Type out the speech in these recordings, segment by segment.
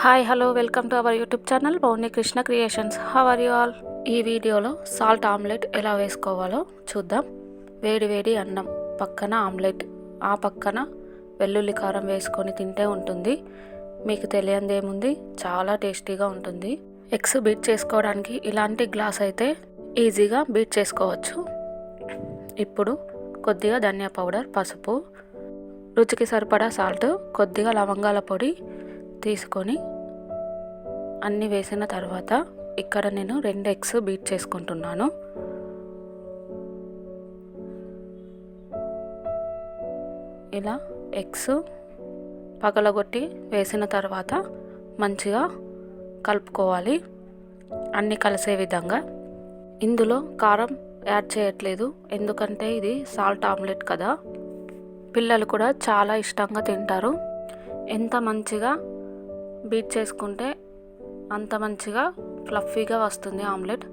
Hi hello welcome to our YouTube channel Pourni Krishna creations. How are you all? ఈ వీడియోలో salt omelette ఎలా వేసుకోవాలో చూద్దాం. వేడి వేడి అన్నం పక్కన ఆమ్లెట్, ఆ పక్కన వెల్లుల్లి కారం వేసుకొని తింటే ఉంటుంది. మీకు తెలియందేముంది, చాలా టేస్టీగా ఉంటుంది. ఎగ్స్ బీట్ చేసుకోవడానికి ఇలాంటి గ్లాస్ అయితే ఈజీగా బీట్ చేసుకోవచ్చు. ఇప్పుడు కొద్దిగా ధనియా పౌడర్, పసుపు, రుచికి సరిపడా సాల్ట్, కొద్దిగా లవంగాల పొడి తీసుకొని అన్నీ వేసిన తర్వాత ఇక్కడ నేను 2 ఎగ్స్ బీట్ చేసుకుంటున్నాను. ఇలా ఎగ్స్ పగలగొట్టి వేసిన తర్వాత మంచిగా కలుపుకోవాలి, అన్నీ కలిసే విధంగా. ఇందులో కారం యాడ్ చేయట్లేదు, ఎందుకంటే ఇది సాల్ట్ ఆమ్లెట్ కదా. పిల్లలు కూడా చాలా ఇష్టంగా తింటారు. ఎంత మంచిగా బీట్ చేసుకుంటే అంత మంచిగా ఫ్లఫీగా వస్తుంది ఆమ్లెట్.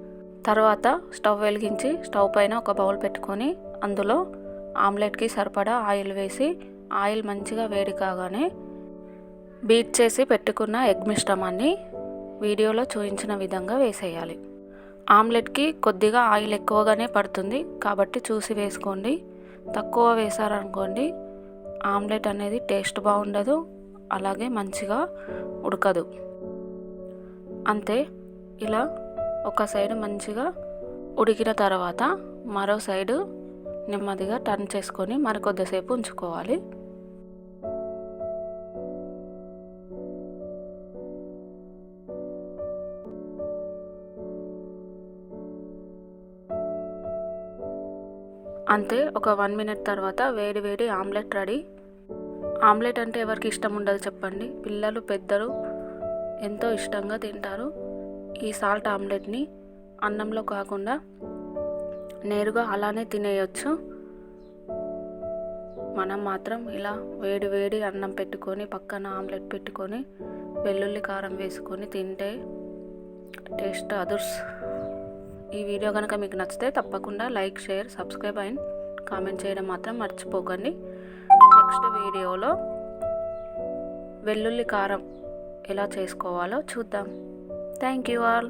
తర్వాత స్టవ్ వెలిగించి స్టవ్ పైన ఒక బౌల్ పెట్టుకొని అందులో ఆమ్లెట్కి సరిపడా ఆయిల్ వేసి, ఆయిల్ మంచిగా వేడి కాగానే బీట్ చేసి పెట్టుకున్న ఎగ్ మిశ్రమాన్ని వీడియోలో చూపించిన విధంగా వేసేయాలి. ఆమ్లెట్కి కొద్దిగా ఆయిల్ ఎక్కువగానే పడుతుంది కాబట్టి చూసి వేసుకోండి. తక్కువ వేసారనుకోండి ఆమ్లెట్ అనేది టేస్ట్ బాగుండదు, అలాగే మంచిగా ఉడకదు. అంతే, ఇలా ఒక సైడు మంచిగా ఉడికిన తర్వాత మరో సైడు నెమ్మదిగా టర్న్ చేసుకొని మరికొద్దిసేపు ఉంచుకోవాలి. అంతే, ఒక 1 మినిట్ తర్వాత వేడి వేడి ఆమ్లెట్ రెడీ. ఆమ్లెట్ అంటే ఎవరికి ఇష్టం ఉండదు చెప్పండి? పిల్లలు పెద్దలు ఎంతో ఇష్టంగా తింటారు. ఈ సాల్ట్ ఆమ్లెట్ని అన్నంలో కాకుండా నేరుగా అలానే తినేయచ్చు. మనం మాత్రం ఇలా వేడి వేడి అన్నం పెట్టుకొని పక్కన ఆమ్లెట్ పెట్టుకొని వెల్లుల్లి కారం వేసుకొని తింటే టేస్ట్ అదుర్స్. ఈ వీడియో కనుక మీకు నచ్చితే తప్పకుండా like, share, subscribe and comment చేయడం మాత్రం మర్చిపోకండి. నెక్స్ట్ వీడియోలో వెల్లుల్లి కారం ఎలా చేసుకోవాలో చూద్దాం. Thank you all.